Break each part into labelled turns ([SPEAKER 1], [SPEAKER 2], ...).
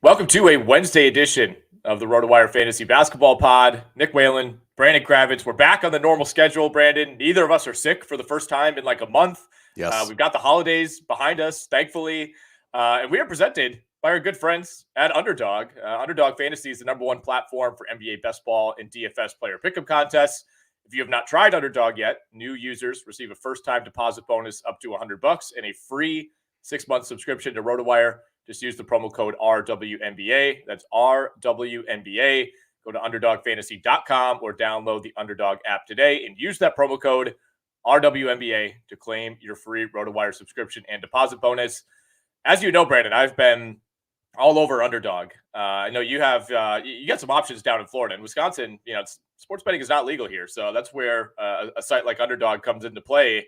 [SPEAKER 1] Welcome to a Wednesday edition of the RotoWire Fantasy Basketball Pod. Nick Whalen, Brandon Kravitz. We're back on the normal schedule, Brandon. Neither of us are sick for the first time in like a month.
[SPEAKER 2] Yes.
[SPEAKER 1] We've got the holidays behind us, thankfully. And we are presented by our good friends at Underdog. Underdog Fantasy is the #1 platform for NBA best ball and DFS player pick'em contests. If you have not tried Underdog yet, new users receive a first-time deposit bonus up to $100 and a free 6-month subscription to RotoWire. Just use the promo code RWNBA. That's RWNBA. Go to UnderdogFantasy.com or download the Underdog app today and use that promo code RWNBA to claim your free RotoWire subscription and deposit bonus. As you know, Brandon, I've been all over Underdog. I know you have. You got some options down in Florida. In Wisconsin, sports betting is not legal here, so that's where a site like Underdog comes into play.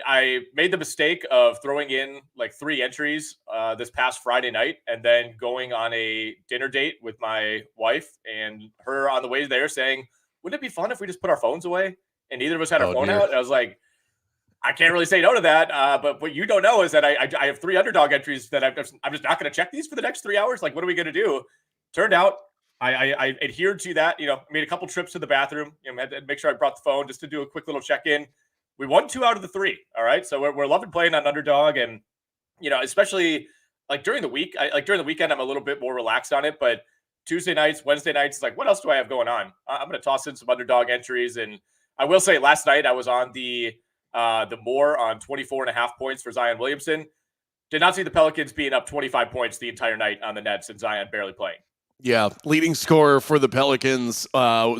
[SPEAKER 1] I made the mistake of throwing in like 3 entries this past Friday night and then going on a dinner date with my wife and her on the way there saying, wouldn't it be fun if we just put our phones away and neither of us had our phone out? And I was like, I can't really say no to that. But what you don't know is that I have 3 Underdog entries that I'm just not going to check these for the next 3 hours. Like, what are we going to do? Turned out I adhered to that, made a couple trips to the bathroom, had to make sure I brought the phone just to do a quick little check-in. We won 2 out of the 3. All right. So we're loving playing on Underdog. And, especially like during the week, during the weekend, I'm a little bit more relaxed on it. But Tuesday nights, Wednesday nights, it's like, what else do I have going on? I'm going to toss in some Underdog entries. And I will say last night I was on the more on 24.5 points for Zion Williamson. Did not see the Pelicans being up 25 points the entire night on the Nets and Zion barely playing.
[SPEAKER 2] Yeah, leading scorer for the Pelicans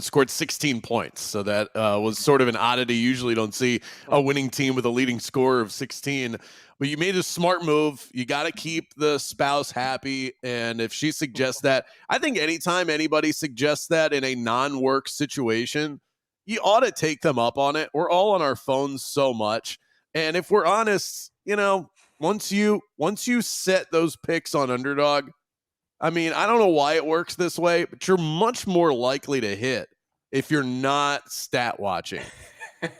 [SPEAKER 2] scored 16 points. So that was sort of an oddity. Usually don't see a winning team with a leading scorer of 16. But you made a smart move. You got to keep the spouse happy. And if she suggests that, I think anytime anybody suggests that in a non-work situation, you ought to take them up on it. We're all on our phones so much. And if we're honest, once you set those picks on Underdog, I mean, I don't know why it works this way, but you're much more likely to hit if you're not stat watching.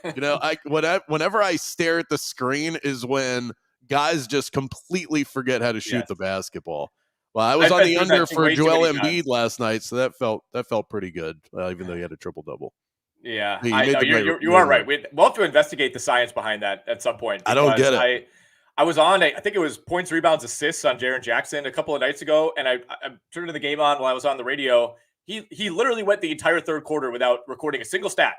[SPEAKER 2] Whenever I stare at the screen is when guys just completely forget how to shoot the basketball. Well, I was on the under for Joel Embiid last night, so that felt pretty good, even though he had a triple-double.
[SPEAKER 1] Yeah, I know. You are right. We'll have to investigate the science behind that at some point.
[SPEAKER 2] I don't get it.
[SPEAKER 1] I was on, I think it was points, rebounds, assists on Jaren Jackson a couple of nights ago, and I turned the game on while I was on the radio. He literally went the entire third quarter without recording a single stat,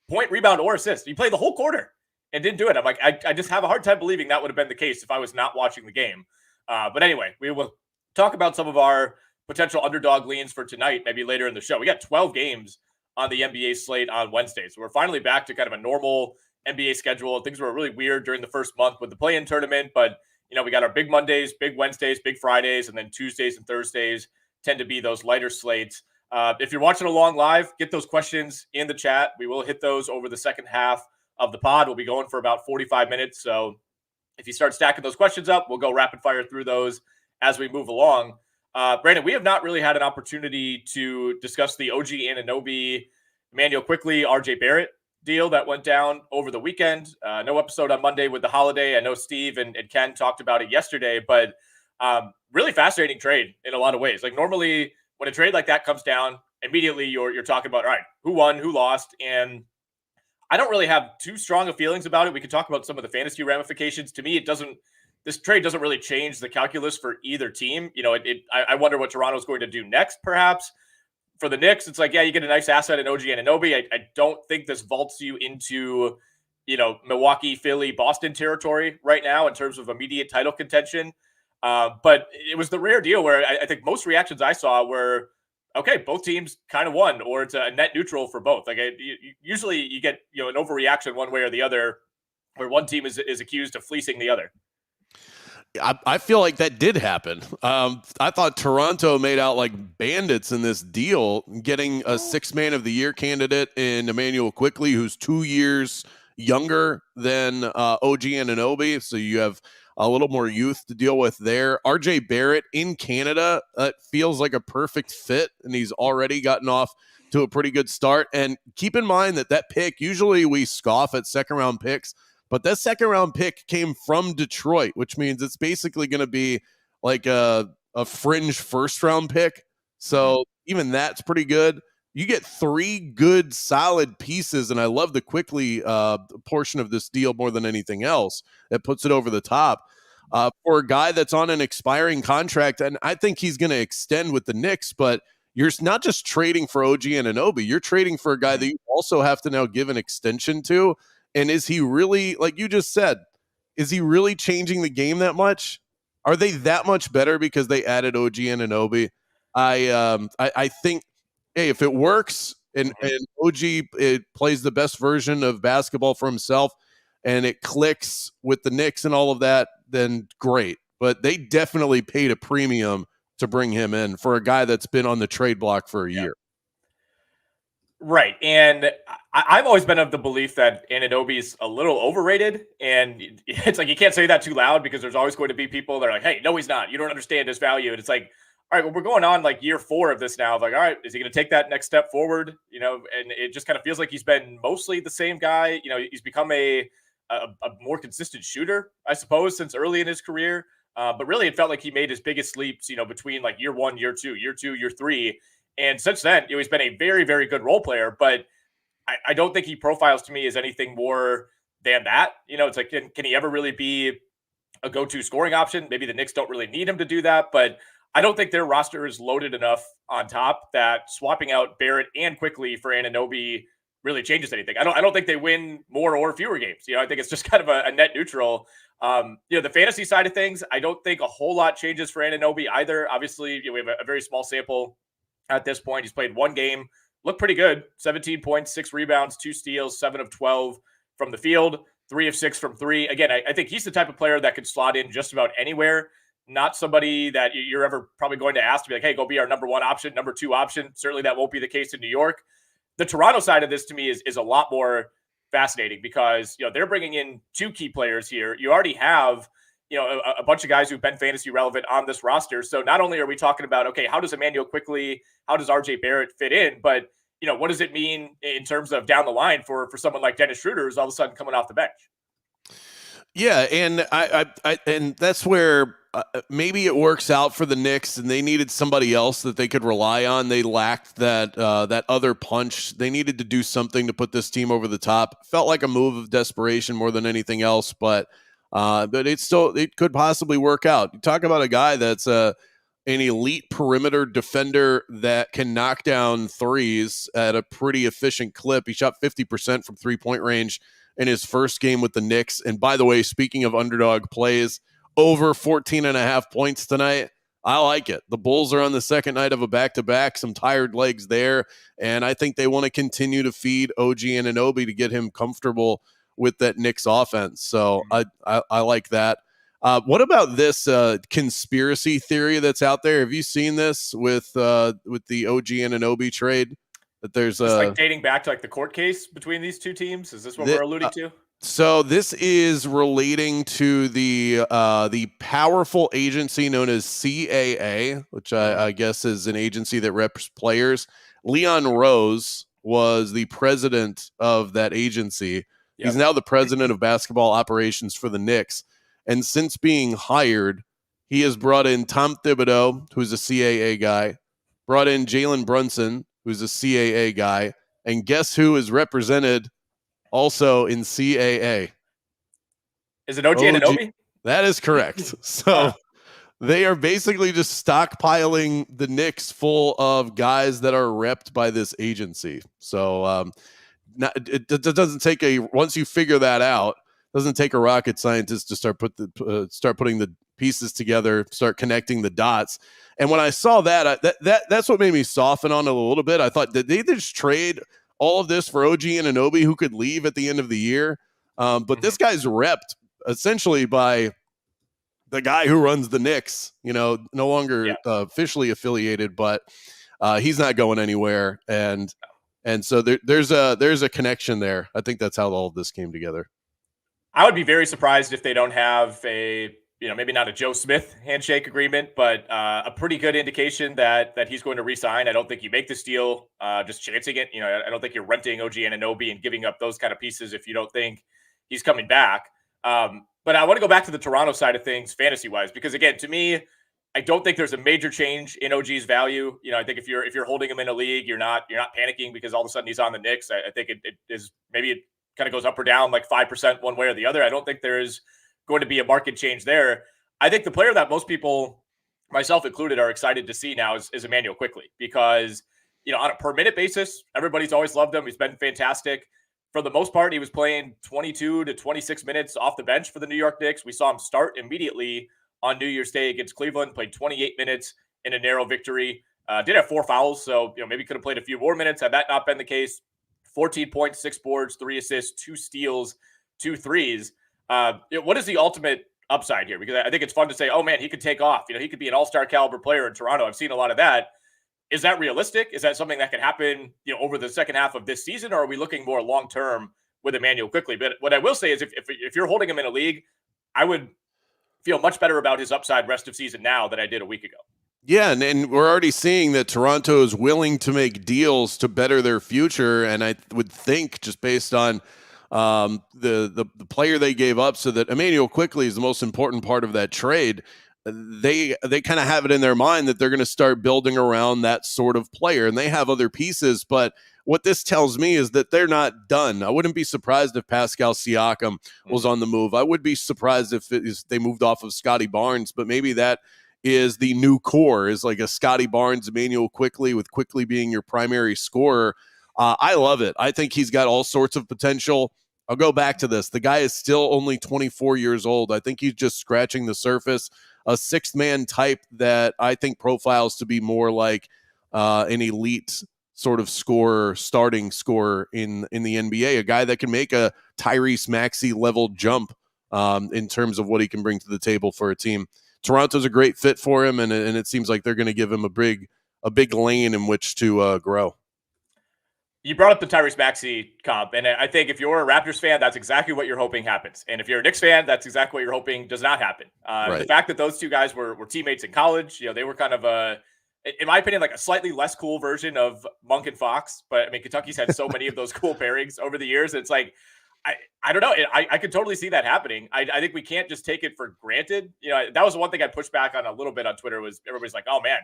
[SPEAKER 1] point, rebound, or assist. He played the whole quarter and didn't do it. I'm like, I just have a hard time believing that would have been the case if I was not watching the game. But anyway, we will talk about some of our potential Underdog leans for tonight, maybe later in the show. We got 12 games on the NBA slate on Wednesday, so we're finally back to kind of a normal NBA schedule. Things were really weird during the first month with the play-in tournament, but we got our big Mondays, big Wednesdays, big Fridays, and then Tuesdays and Thursdays tend to be those lighter slates. If you're watching along live, get those questions in the chat. We will hit those over the second half of the pod. We'll be going for about 45 minutes. So if you start stacking those questions up, we'll go rapid fire through those as we move along. Brandon, we have not really had an opportunity to discuss the OG Anunoby, Emmanuel Quickley, RJ Barrett deal that went down over the weekend. No episode on Monday with the holiday. I know Steve and Ken talked about it yesterday, but really fascinating trade in a lot of ways. Like normally when a trade like that comes down, immediately you're talking about, all right, who won, who lost. And I don't really have too strong of feelings about it. We could talk about some of the fantasy ramifications. To me, this trade doesn't really change the calculus for either team. I wonder what Toronto's going to do next, perhaps. For the Knicks, it's like, yeah, you get a nice asset in OG Anunoby. I don't think this vaults you into, Milwaukee, Philly, Boston territory right now in terms of immediate title contention. But it was the rare deal where I think most reactions I saw were, okay, both teams kind of won, or it's a net neutral for both. Like usually you get, an overreaction one way or the other, where one team is accused of fleecing the other.
[SPEAKER 2] I feel like that did happen. I thought Toronto made out like bandits in this deal, getting a 6th Man of the Year candidate in Emmanuel Quickley, who's 2 years younger than OG Anunoby. So you have a little more youth to deal with there. RJ Barrett in Canada, feels like a perfect fit, and he's already gotten off to a pretty good start. And keep in mind that pick, usually we scoff at second-round picks, but that second-round pick came from Detroit, which means it's basically going to be like a a fringe first round pick. So even that's pretty good. You get 3 good, solid pieces, and I love the Quickley portion of this deal more than anything else. That puts it over the top for a guy that's on an expiring contract, and I think he's going to extend with the Knicks. But you're not just trading for OG Anunoby; you're trading for a guy that you also have to now give an extension to. And is he really, like you just said, is he really changing the game that much? Are they that much better because they added OG Anunoby? I think. Hey, if it works and OG plays the best version of basketball for himself and it clicks with the Knicks and all of that, then great. But they definitely paid a premium to bring him in for a guy that's been on the trade block for a year.
[SPEAKER 1] Right. And I've always been of the belief that Anunoby's a little overrated. And it's like you can't say that too loud because there's always going to be people that are like, hey, no, he's not. You don't understand his value. And it's like, all right, well, we're going on like year 4 of this now. Like, all right, is he going to take that next step forward? And it just kind of feels like he's been mostly the same guy. He's become a more consistent shooter, I suppose, since early in his career. But really, it felt like he made his biggest leaps, between like year 1, year 2, year 3. And since then, he's been a very, very good role player. But I don't think he profiles to me as anything more than that. It's like, can he ever really be a go-to scoring option? Maybe the Knicks don't really need him to do that, but I don't think their roster is loaded enough on top that swapping out Barrett and Quickley for Anunoby really changes anything. I don't think they win more or fewer games. I think it's just kind of a net neutral. The fantasy side of things, I don't think a whole lot changes for Anunoby either. Obviously, we have a very small sample at this point. He's played 1 game, looked pretty good. 17 points, 6 rebounds, 2 steals, 7 of 12 from the field, 3 of 6 from 3. Again, I think he's the type of player that could slot in just about anywhere. Not somebody that you're ever probably going to ask to be like, hey, go be our number 1 option, number 2 option. Certainly that won't be the case in New York. The Toronto side of this to me is a lot more fascinating because, they're bringing in 2 key players here. You already have, a bunch of guys who've been fantasy relevant on this roster. So not only are we talking about, okay, how does Emmanuel Quickley, how does RJ Barrett fit in? But, what does it mean in terms of down the line for someone like Dennis Schroeder who's all of a sudden coming off the bench?
[SPEAKER 2] Yeah, and and that's where maybe it works out for the Knicks, and they needed somebody else that they could rely on. They lacked that other punch. They needed to do something to put this team over the top. Felt like a move of desperation more than anything else, but it could possibly work out. You talk about a guy that's an elite perimeter defender that can knock down threes at a pretty efficient clip. He shot 50% from 3-point range in his first game with the Knicks. And by the way, speaking of underdog plays, over 14.5 points tonight. I like it. The Bulls are on the second night of a back-to-back, some tired legs there. And I think they want to continue to feed OG Anunoby to get him comfortable with that Knicks offense. So I like that. What about this conspiracy theory that's out there? Have you seen this with the OG Anunoby trade? That there's
[SPEAKER 1] like dating back to like the court case between these 2 teams. Is this what we're alluding to?
[SPEAKER 2] So this is relating to the powerful agency known as CAA, which I guess is an agency that reps players. Leon Rose was the president of that agency. Yep. He's now the president of basketball operations for the Knicks. And since being hired, he has brought in Tom Thibodeau, who's a CAA guy, brought in Jalen Brunson, who's a CAA guy, and guess who is represented also in CAA?
[SPEAKER 1] Is it OG Anunoby?
[SPEAKER 2] That is correct. So they are basically just stockpiling the Knicks full of guys that are repped by this agency. So it doesn't take once you figure that out, it doesn't take a rocket scientist to start putting the pieces together, start connecting the dots. And when I saw that, that's what made me soften on it a little bit. I thought, did they just trade all of this for OG Anunoby, who could leave at the end of the year? But this guy's repped essentially by the guy who runs the Knicks, no longer officially affiliated, but he's not going anywhere. And so there's a connection there. I think that's how all of this came together.
[SPEAKER 1] I would be very surprised if they don't have a, maybe not a Joe Smith handshake agreement, but a pretty good indication that he's going to re-sign. I don't think you make this deal just chancing it. I don't think you're renting OG Anunoby and giving up those kind of pieces if you don't think he's coming back. But I want to go back to the Toronto side of things fantasy-wise, because again, to me, I don't think there's a major change in OG's value. I think if you're holding him in a league, you're not panicking because all of a sudden he's on the Knicks. I think it is, maybe it kind of goes up or down like 5% one way or the other. I don't think there is going to be a market change there. I think the player that most people, myself included, are excited to see now is Immanuel Quickley, because on a per minute basis, everybody's always loved him. He's been fantastic. For the most part, he was playing 22 to 26 minutes off the bench for the New York Knicks. We saw him start immediately on New Year's Day against Cleveland, played 28 minutes in a narrow victory. Did have 4 fouls, so maybe could have played a few more minutes had that not been the case. 14 points, 6 boards, 3 assists, 2 steals, 2 threes. What is the ultimate upside here? Because I think it's fun to say, oh man, he could take off. He could be an all-star caliber player in Toronto. I've seen a lot of that. Is that realistic? Is that something that could happen, over the second half of this season, or are we looking more long-term with Immanuel Quickley? But what I will say is if you're holding him in a league, I would feel much better about his upside rest of season now than I did a week ago.
[SPEAKER 2] Yeah, and we're already seeing that Toronto is willing to make deals to better their future, and I would think, just based on the player they gave up, so that Immanuel Quickley is the most important part of that trade. They kind of have it in their mind that they're going to start building around that sort of player, and they have other pieces. But what this tells me is that they're not done. I wouldn't be surprised if Pascal Siakam was on the move. I would be surprised if they moved off of Scotty Barnes, but maybe that is the new core, is like a Scotty Barnes, Immanuel Quickley, with Quickley being your primary scorer. I love it. I think he's got all sorts of potential. I'll go back to this. The guy is still only 24 years old. I think he's just scratching the surface. A sixth man type that I think profiles to be more like an elite sort of scorer, starting scorer in the NBA, a guy that can make a Tyrese Maxey level jump in terms of what he can bring to the table for a team. Toronto's a great fit for him, and it seems like they're going to give him a big lane in which to grow.
[SPEAKER 1] You brought up the Tyrese Maxey comp, and I think if you're a Raptors fan, that's exactly what you're hoping happens. And if you're a Knicks fan, that's exactly what you're hoping does not happen.
[SPEAKER 2] Right.
[SPEAKER 1] The fact that those two guys were teammates in college, they were kind of in my opinion, like a slightly less cool version of Monk and Fox. But I mean, Kentucky's had so many of those cool pairings over the years. It's like, I don't know. I could totally see that happening. I think we can't just take it for granted. That was the one thing I pushed back on a little bit on Twitter, was everybody's like, oh man,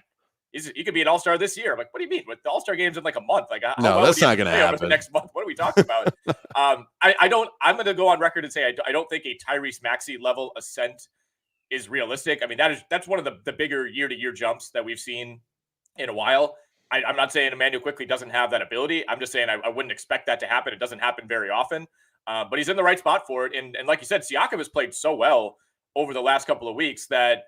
[SPEAKER 1] he could be an all-star this year. I'm like, what do you mean? With the all-star games in like a month? Like,
[SPEAKER 2] no, that's not going to happen.
[SPEAKER 1] Over the next month, what are we talking about? I'm going to go on record and say I don't think a Tyrese Maxey level ascent is realistic. I mean, that's one of the bigger year-to-year jumps that we've seen in a while. I'm not saying Immanuel Quickley doesn't have that ability. I'm just saying I wouldn't expect that to happen. It doesn't happen very often, but he's in the right spot for it. And like you said, Siakam has played so well over the last couple of weeks that,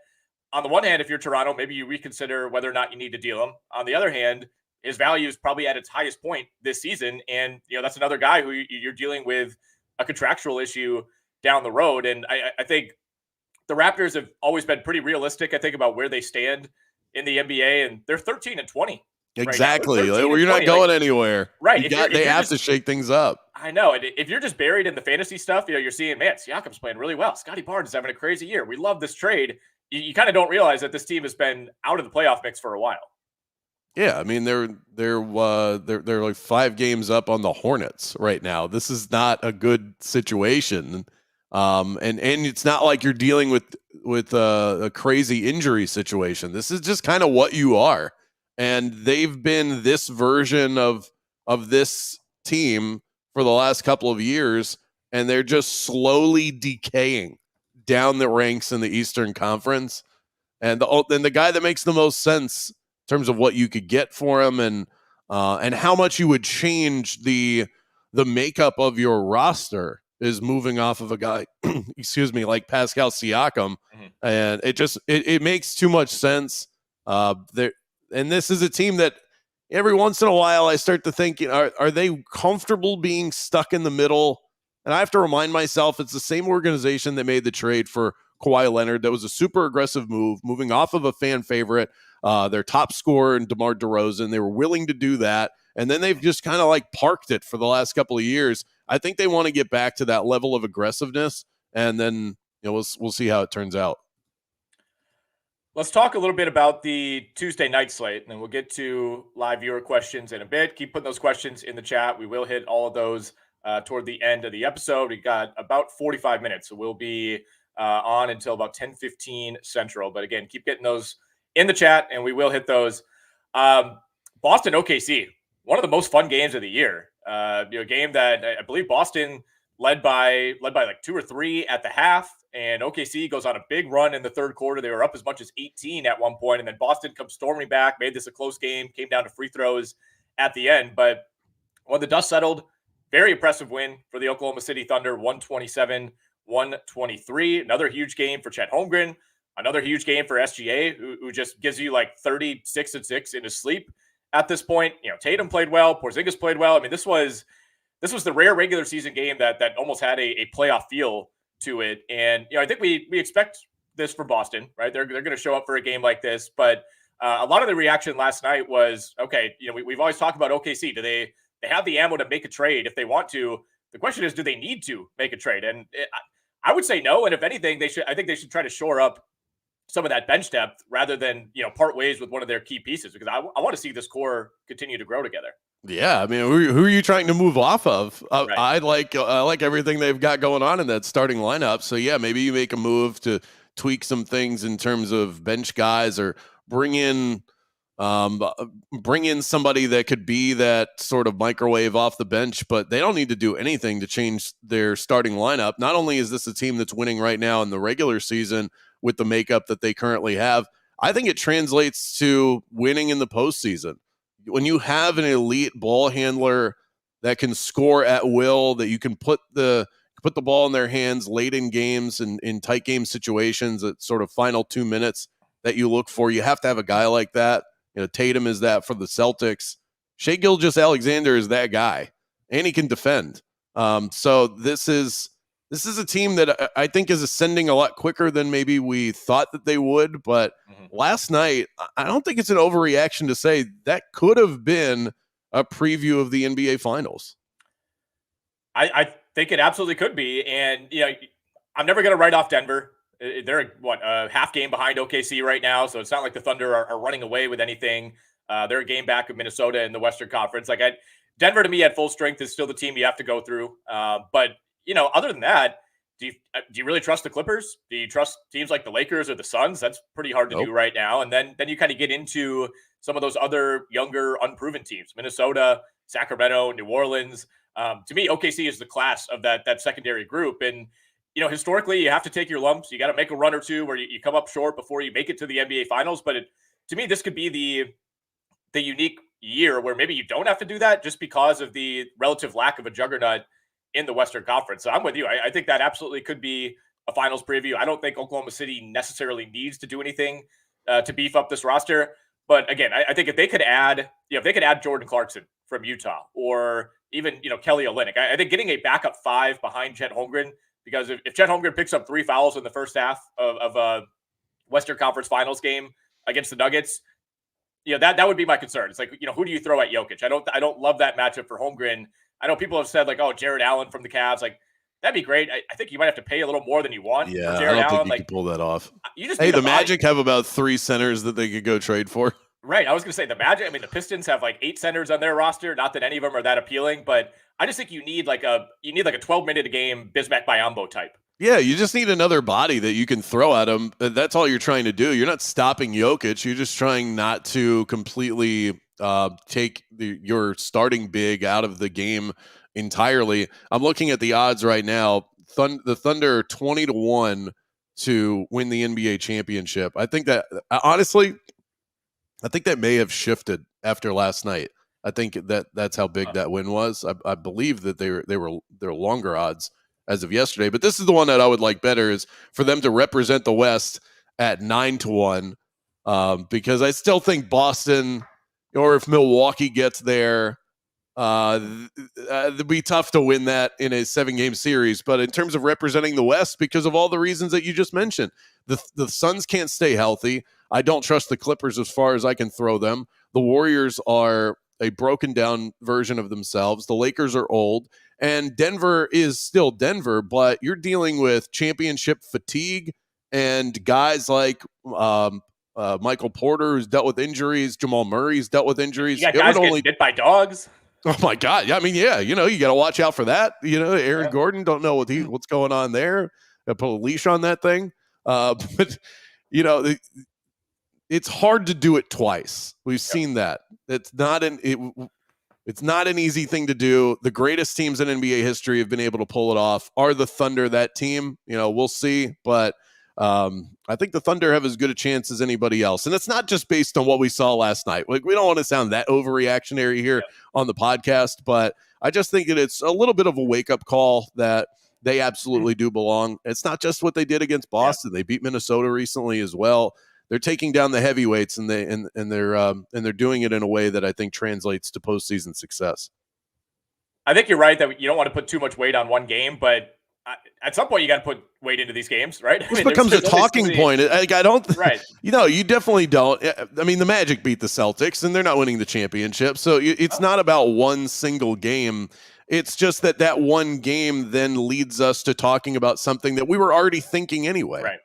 [SPEAKER 1] on the one hand, if you're Toronto, maybe you reconsider whether or not you need to deal him. On the other hand, his value is probably at its highest point this season. And, that's another guy who you're dealing with a contractual issue down the road. And I think the Raptors have always been pretty realistic, I think, about where they stand in the NBA. And they're 13-20.
[SPEAKER 2] Exactly. Right, you're not going anywhere.
[SPEAKER 1] Right.
[SPEAKER 2] They have to shake things up.
[SPEAKER 1] I know. And if you're just buried in the fantasy stuff, you're seeing, man, Siakam's playing really well. Scotty Barnes is having a crazy year. We love this trade. You kind of don't realize that this team has been out of the playoff mix for a while. Yeah,
[SPEAKER 2] I mean they're like 5 games up on the Hornets right now. This is not a good situation, and it's not like you're dealing with a crazy injury situation. This is just kind of what you are, and they've been this version of this team for the last couple of years, and they're just slowly decaying down the ranks in the Eastern Conference, and the guy that makes the most sense in terms of what you could get for him and how much you would change the makeup of your roster is moving off of a guy, like Pascal Siakam, and it makes too much sense. And this is a team that every once in a while I start to think, are they comfortable being stuck in the middle? And I have to remind myself, it's the same organization that made the trade for Kawhi Leonard. That was a super aggressive move, moving off of a fan favorite, their top scorer in DeMar DeRozan. They were willing to do that. And then they've just kind of like parked it for the last couple of years. I think they want to get back to that level of aggressiveness. And then we'll see how it turns out.
[SPEAKER 1] Let's talk a little bit about the Tuesday night slate, and then we'll get to live viewer questions in a bit. Keep putting those questions in the chat. We will hit all of those toward the end of the episode. We got about 45 minutes, so we'll be on until about 10:15 Central. But again, keep getting those in the chat, and we will hit those. Boston OKC, one of the most fun games of the year. A game that I believe Boston led by like 2 or 3 at the half, and OKC goes on a big run in the third quarter. They were up as much as 18 at one point, and then Boston comes storming back, made this a close game, came down to free throws at the end. But when the dust settled, very impressive win for the Oklahoma City Thunder, 127-123. Another huge game for Chet Holmgren. Another huge game for SGA, who just gives you like 36-6 in his sleep at this point. Tatum played well. Porzingis played well. I mean, this was the rare regular season game that almost had a playoff feel to it. And, I think we expect this from Boston, right? They're going to show up for a game like this. But a lot of the reaction last night was, okay, we've always talked about OKC. Do they have the ammo to make a trade if they want to? The question is, do they need to make a trade? And I would say no. And if anything, I think they should try to shore up some of that bench depth rather than, part ways with one of their key pieces, because I want to see this core continue to grow together.
[SPEAKER 2] Yeah, I mean, who are you trying to move off of?
[SPEAKER 1] Right.
[SPEAKER 2] I like everything they've got going on in that starting lineup. So yeah, maybe you make a move to tweak some things in terms of bench guys, or bring in somebody that could be that sort of microwave off the bench. But they don't need to do anything to change their starting lineup. Not only is this a team that's winning right now in the regular season with the makeup that they currently have, I think it translates to winning in the postseason. When you have an elite ball handler that can score at will, that you can put the ball in their hands late in games and in tight game situations at sort of final 2 minutes that you look for, you have to have a guy like that. Tatum is that for the Celtics. Shai Gilgeous-Alexander is that guy, and he can defend. So this is a team that I think is ascending a lot quicker than maybe we thought that they would. But last night, I don't think it's an overreaction to say that could have been a preview of the NBA Finals.
[SPEAKER 1] I think it absolutely could be. And, I'm never going to write off Denver. They're a half game behind OKC right now. So it's not like the Thunder are running away with anything. They're a game back of Minnesota in the Western Conference. Denver to me at full strength is still the team you have to go through. But other than that, do you really trust the Clippers? Do you trust teams like the Lakers or the Suns? That's pretty hard to do right now. And then you kind of get into some of those other younger, unproven teams, Minnesota, Sacramento, New Orleans. To me, OKC is the class of that secondary group. And, historically, you have to take your lumps. You got to make a run or two where you come up short before you make it to the NBA Finals. But to me, this could be the unique year where maybe you don't have to do that just because of the relative lack of a juggernaut in the Western Conference. So I'm with you. I think that absolutely could be a finals preview. I don't think Oklahoma City necessarily needs to do anything to beef up this roster. But again, I think if they could add Jordan Clarkson from Utah, or even, Kelly Olynyk, I think getting a backup 5 behind Chet Holmgren, because if Chet Holmgren picks up 3 fouls in the first half of a Western Conference Finals game against the Nuggets, that would be my concern. It's like, who do you throw at Jokic? I don't love that matchup for Holmgren. I know people have said Jared Allen from the Cavs, that'd be great. I think you might have to pay a little more than you want.
[SPEAKER 2] Yeah,
[SPEAKER 1] Jared
[SPEAKER 2] I don't
[SPEAKER 1] Allen,
[SPEAKER 2] think you can pull that off.
[SPEAKER 1] The
[SPEAKER 2] Magic have about 3 centers that they could go trade for.
[SPEAKER 1] Right. I was going to say the Magic. I mean, the Pistons have 8 centers on their roster. Not that any of them are that appealing, but I just think you need a 12-minute a game Bismack Biyombo type.
[SPEAKER 2] Yeah, you just need another body that you can throw at him. That's all you're trying to do. You're not stopping Jokic. You're just trying not to completely take your starting big out of the game entirely. I'm looking at the odds right now. The Thunder are 20-1 to win the NBA championship. I think that honestly, that may have shifted after last night. I think that's how big that win was. I believe that they're longer odds as of yesterday, but this is the one that I would like better, is for them to represent the West at 9-1, because I still think Boston, or if Milwaukee gets there, it'd be tough to win that in a 7-game series. But in terms of representing the West, because of all the reasons that you just mentioned, the Suns can't stay healthy. I don't trust the Clippers as far as I can throw them. The Warriors are a broken down version of themselves. The Lakers are old, and Denver is still Denver, but you're dealing with championship fatigue and guys like Michael Porter, who's dealt with injuries. Jamal Murray's dealt with injuries.
[SPEAKER 1] You got guys getting bit by dogs.
[SPEAKER 2] Oh my God. Yeah, I mean, yeah, you got to watch out for that. Aaron Gordon, don't know what's going on there. Put a leash on that thing. But it's hard to do it twice. We've seen that. It's not an easy thing to do. The greatest teams in NBA history have been able to pull it off. Are the Thunder that team? We'll see. But I think the Thunder have as good a chance as anybody else. And it's not just based on what we saw last night. Like, we don't want to sound that overreactionary here on the podcast, but I just think that it's a little bit of a wake-up call that they absolutely do belong. It's not just what they did against Boston. They beat Minnesota recently as well. They're taking down the heavyweights, and they're doing it in a way that I think translates to postseason success.
[SPEAKER 1] I think you're right that you don't want to put too much weight on one game, but at some point you got to put weight into these games, right?
[SPEAKER 2] This becomes a talking point. I don't,
[SPEAKER 1] right?
[SPEAKER 2] You definitely don't. I mean, the Magic beat the Celtics, and they're not winning the championship, so it's not about one single game. It's just that one game then leads us to talking about something that we were already thinking anyway.
[SPEAKER 1] Right.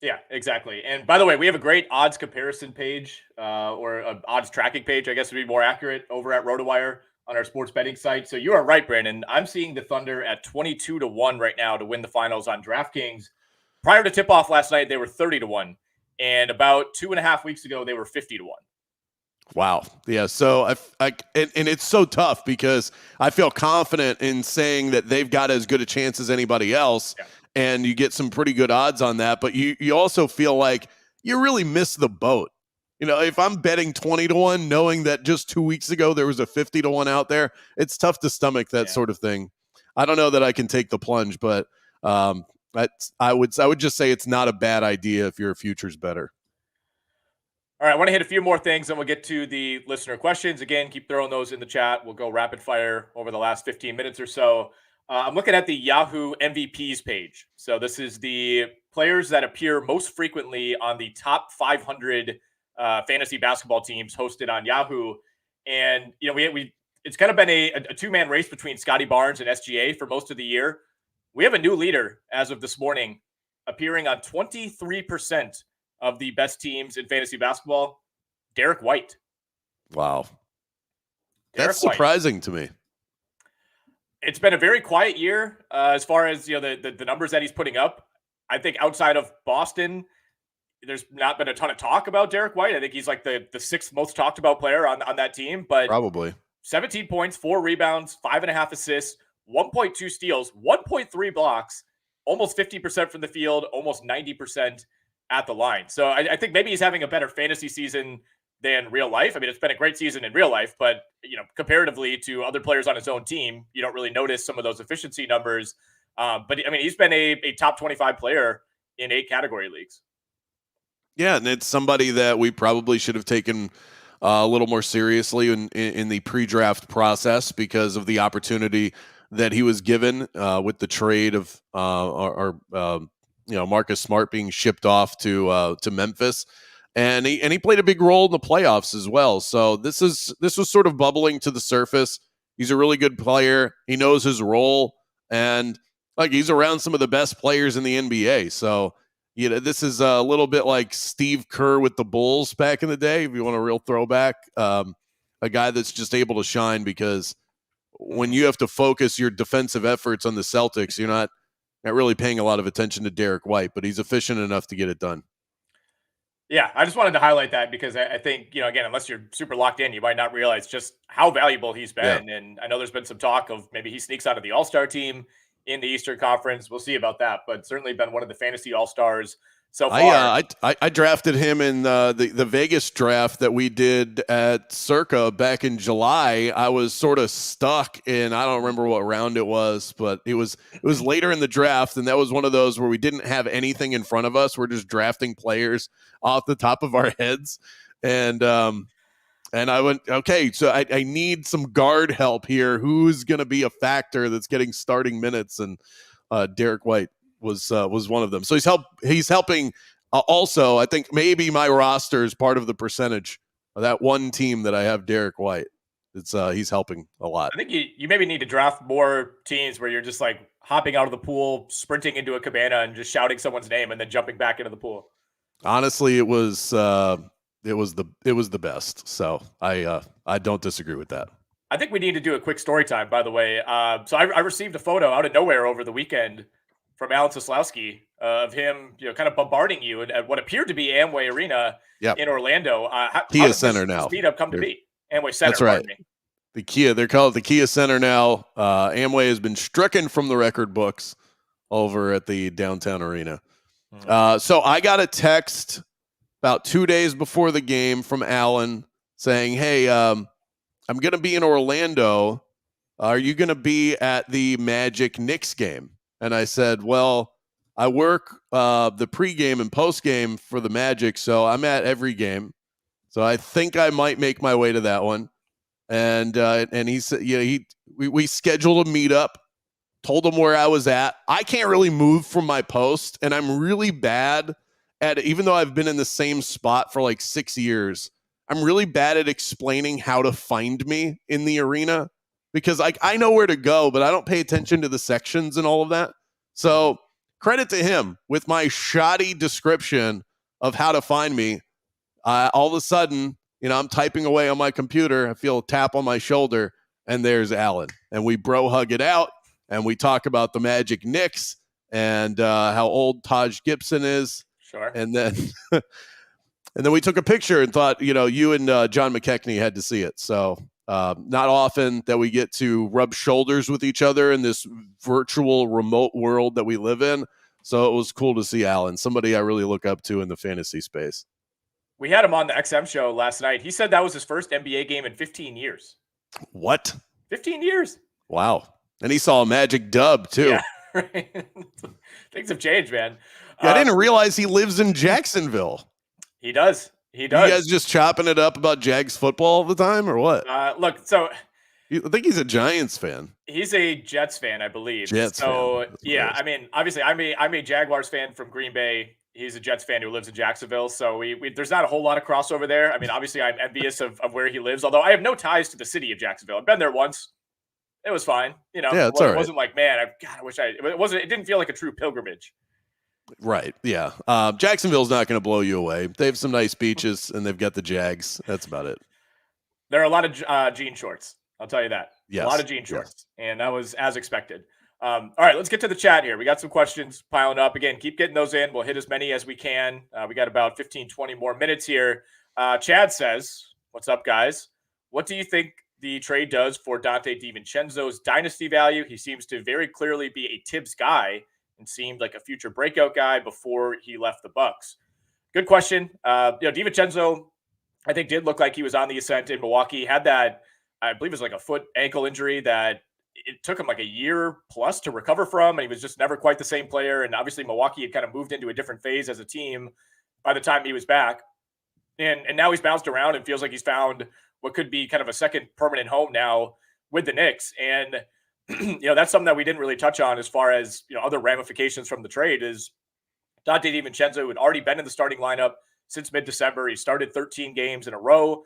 [SPEAKER 1] Yeah, exactly. And by the way, we have a great odds comparison page, or an odds tracking page, I guess would be more accurate, over at RotoWire on our sports betting site. So you are right, Brandon. I'm seeing the Thunder at 22-1 right now to win the finals on DraftKings. Prior to tip-off last night, they were 30-1. And about 2.5 weeks ago, they were 50-1.
[SPEAKER 2] Wow. Yeah. So and it's so tough because I feel confident in saying that they've got as good a chance as anybody else. Yeah. And you get some pretty good odds on that, but you also feel like you really miss the boat. If I'm betting 20-1, knowing that just 2 weeks ago there was a 50-1 out there, it's tough to stomach that sort of thing. I don't know that I can take the plunge, but I would just say it's not a bad idea if you're a futures bettor.
[SPEAKER 1] All right, I want to hit a few more things, and we'll get to the listener questions. Again, keep throwing those in the chat. We'll go rapid fire over the last 15 minutes or so. I'm looking at the Yahoo MVPs page. So this is the players that appear most frequently on the top 500 fantasy basketball teams hosted on Yahoo. And, it's kind of been a two-man race between Scotty Barnes and SGA for most of the year. We have a new leader as of this morning, appearing on 23% of the best teams in fantasy basketball, Derrick White.
[SPEAKER 2] Wow. That's surprising to me.
[SPEAKER 1] It's been a very quiet year as far as the numbers that he's putting up. I think outside of Boston, there's not been a ton of talk about Derrick White. I think he's like the sixth most talked about player on that team. But
[SPEAKER 2] probably
[SPEAKER 1] 17 points, 4 rebounds, 5.5 assists, 1.2 steals, 1.3 blocks, almost 50% from the field, almost 90% at the line. So I think maybe he's having a better fantasy season than real life. I mean, it's been a great season in real life, but comparatively to other players on his own team, you don't really notice some of those efficiency numbers. But I mean, he's been a top 25 player in 8 category leagues.
[SPEAKER 2] Yeah, and it's somebody that we probably should have taken a little more seriously in the pre-draft process because of the opportunity that he was given with the trade of Marcus Smart being shipped off to Memphis. And he played a big role in the playoffs as well. So this was sort of bubbling to the surface. He's a really good player. He knows his role, and he's around some of the best players in the NBA. So this is a little bit like Steve Kerr with the Bulls back in the day. If you want a real throwback, a guy that's just able to shine because when you have to focus your defensive efforts on the Celtics, you're not really paying a lot of attention to Derrick White, but he's efficient enough to get it done.
[SPEAKER 1] Yeah, I just wanted to highlight that because I think, again, unless you're super locked in, you might not realize just how valuable he's been. Yeah. And I know there's been some talk of maybe he sneaks out of the All-Star team in the Eastern Conference. We'll see about that, but certainly been one of the fantasy All-Stars so far.
[SPEAKER 2] I drafted him in the Vegas draft that we did at Circa back in July. I was sort of stuck in, I don't remember what round it was, but it was later in the draft, and that was one of those where we didn't have anything in front of us. We're just drafting players off the top of our heads. And I went, okay, so I need some guard help here. Who's going to be a factor that's getting starting minutes? And Derrick White was one of them. So he's helping. Also, I think maybe my roster is part of the percentage of that one team that I have Derrick White. He's helping a lot.
[SPEAKER 1] I think you maybe need to draft more teams where you're just like hopping out of the pool, sprinting into a cabana, and just shouting someone's name and then jumping back into the pool.
[SPEAKER 2] Honestly, it was the best. So I don't disagree with that.
[SPEAKER 1] I think we need to do a quick story time, by the way. So I received a photo out of nowhere over the weekend from Alan Soslowski of him, kind of bombarding you at what appeared to be Amway Arena in Orlando. How
[SPEAKER 2] Kia
[SPEAKER 1] did
[SPEAKER 2] Center
[SPEAKER 1] this
[SPEAKER 2] now.
[SPEAKER 1] speed up come to be? Amway Center.
[SPEAKER 2] That's right. The Kia, they're called the Kia Center now. Amway has been stricken from the record books over at the downtown arena. So I got a text about 2 days before the game from Alan saying, hey, I'm going to be in Orlando. Are you going to be at the Magic Knicks game? And I said, well, I work the pregame and postgame for the Magic, so I'm at every game. So I think I might make my way to that one. And he said, we scheduled a meetup, told him where I was at. I can't really move from my post, and I'm really bad at, even though I've been in the same spot for like 6 years, I'm really bad at explaining how to find me in the arena, because I know where to go, but I don't pay attention to the sections and all of that. So credit to him with my shoddy description of how to find me. All of a sudden, I'm typing away on my computer. I feel a tap on my shoulder, and there's Alan. And we bro hug it out, and we talk about the Magic Knicks and how old Taj Gibson is.
[SPEAKER 1] Sure.
[SPEAKER 2] And then and then we took a picture and thought, you and John McKechnie had to see it. So not often that we get to rub shoulders with each other in this virtual remote world that we live in. So it was cool to see Alan, somebody I really look up to in the fantasy space.
[SPEAKER 1] We had him on the XM show last night. He said that was his first NBA game in 15 years.
[SPEAKER 2] What?
[SPEAKER 1] 15 years.
[SPEAKER 2] Wow. And he saw a Magic dub, too.
[SPEAKER 1] Yeah, right. Things have changed, man.
[SPEAKER 2] Yeah, I didn't realize he lives in Jacksonville.
[SPEAKER 1] He does. He
[SPEAKER 2] You
[SPEAKER 1] does.
[SPEAKER 2] guys just chopping it up about Jags football all the time, or what?
[SPEAKER 1] Look, so
[SPEAKER 2] I think he's a Giants fan.
[SPEAKER 1] he's a Jets fan, I believe.
[SPEAKER 2] Jets
[SPEAKER 1] so
[SPEAKER 2] fan.
[SPEAKER 1] yeah, I mean, obviously, I'm a Jaguars fan from Green Bay. He's a Jets fan who lives in Jacksonville. So we there's not a whole lot of crossover there. I mean, obviously, I'm envious of where he lives, although I have no ties to the city of Jacksonville. I've been there once. It was fine.
[SPEAKER 2] Yeah, it's all right.
[SPEAKER 1] It wasn't like, man, I wish it didn't feel like a true pilgrimage.
[SPEAKER 2] Right. Yeah. Jacksonville's not going to blow you away. They have some nice beaches, and they've got the Jags. That's about it.
[SPEAKER 1] There are a lot of jean shorts. I'll tell you that.
[SPEAKER 2] Yes.
[SPEAKER 1] A lot of jean shorts. And that was as expected. All right, let's get to the chat here. We got some questions piling up. Again, keep getting those in. We'll hit as many as we can. We got about 15, 20 more minutes here. Chad says, what's up, guys? What do you think the trade does for Donte DiVincenzo's dynasty value? He seems to very clearly be a Tibbs guy and seemed like a future breakout guy before he left the Bucks. Good question. DiVincenzo, I think, did look like he was on the ascent in Milwaukee. He had that, I believe it was like a foot ankle injury that it took him like a year plus to recover from, and he was just never quite the same player. And obviously Milwaukee had kind of moved into a different phase as a team by the time he was back. And now he's bounced around and feels like he's found what could be kind of a second permanent home now with the Knicks. And, that's something that we didn't really touch on as far as, other ramifications from the trade is Donte DiVincenzo, who had already been in the starting lineup since mid-December. He started 13 games in a row.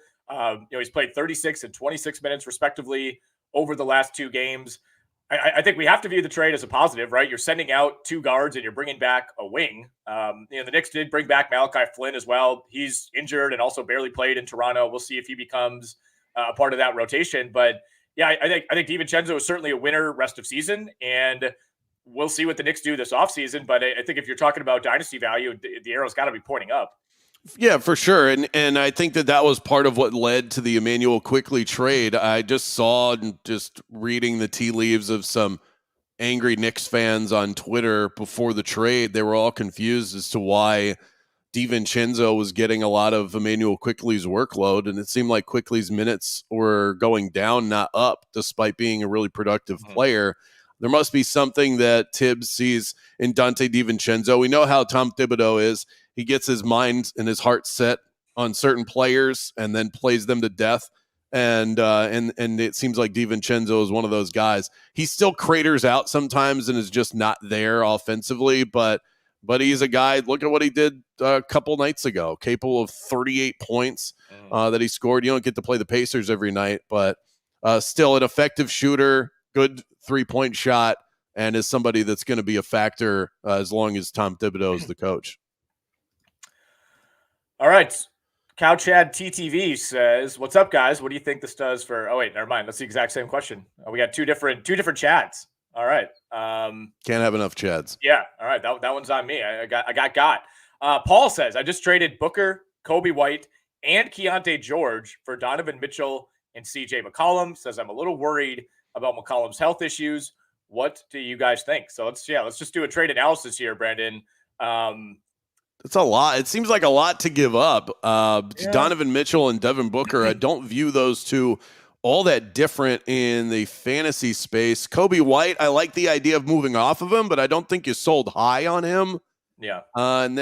[SPEAKER 1] He's played 36 and 26 minutes respectively over the last two games. I think we have to view the trade as a positive, right? You're sending out two guards and you're bringing back a wing. The Knicks did bring back Malachi Flynn as well. He's injured and also barely played in Toronto. We'll see if he becomes a part of that rotation. But yeah, I think DiVincenzo is certainly a winner rest of season, and we'll see what the Knicks do this offseason. But I think if you're talking about dynasty value, the arrow's got to be pointing up.
[SPEAKER 2] Yeah, for sure. And I think that was part of what led to the Emmanuel Quickley trade. I just saw, just reading the tea leaves of some angry Knicks fans on Twitter before the trade, they were all confused as to why DiVincenzo was getting a lot of Emmanuel Quickley's workload. And it seemed like Quickley's minutes were going down, not up, despite being a really productive player. There must be something that Tibbs sees in Donte DiVincenzo. We know how Tom Thibodeau is. He gets his mind and his heart set on certain players and then plays them to death. And it seems like DiVincenzo is one of those guys. He still craters out sometimes and is just not there offensively, but he's a guy. Look at what he did a couple nights ago, capable of 38 points that he scored. You don't get to play the Pacers every night, but still an effective shooter, good 3-point shot, and is somebody that's going to be a factor as long as Tom Thibodeau is the coach.
[SPEAKER 1] All right. Cow Chad TTV says, what's up, guys? What do you think this does for... Oh, wait, never mind. That's the exact same question. We got two different Chads. All right.
[SPEAKER 2] Can't have enough Chads.
[SPEAKER 1] Yeah. All right. That one's on me. I got. Paul says, I just traded Booker, Kobe White, and Keontae George for Donovan Mitchell and CJ McCollum. Says, I'm a little worried about McCollum's health issues. What do you guys think? So let's just do a trade analysis here, Brandon.
[SPEAKER 2] It's a lot. It seems like a lot to give up. Donovan Mitchell and Devin Booker, I don't view those two all that different in the fantasy space. Kobe White, I like the idea of moving off of him, but I don't think you sold high on him.
[SPEAKER 1] Yeah.
[SPEAKER 2] And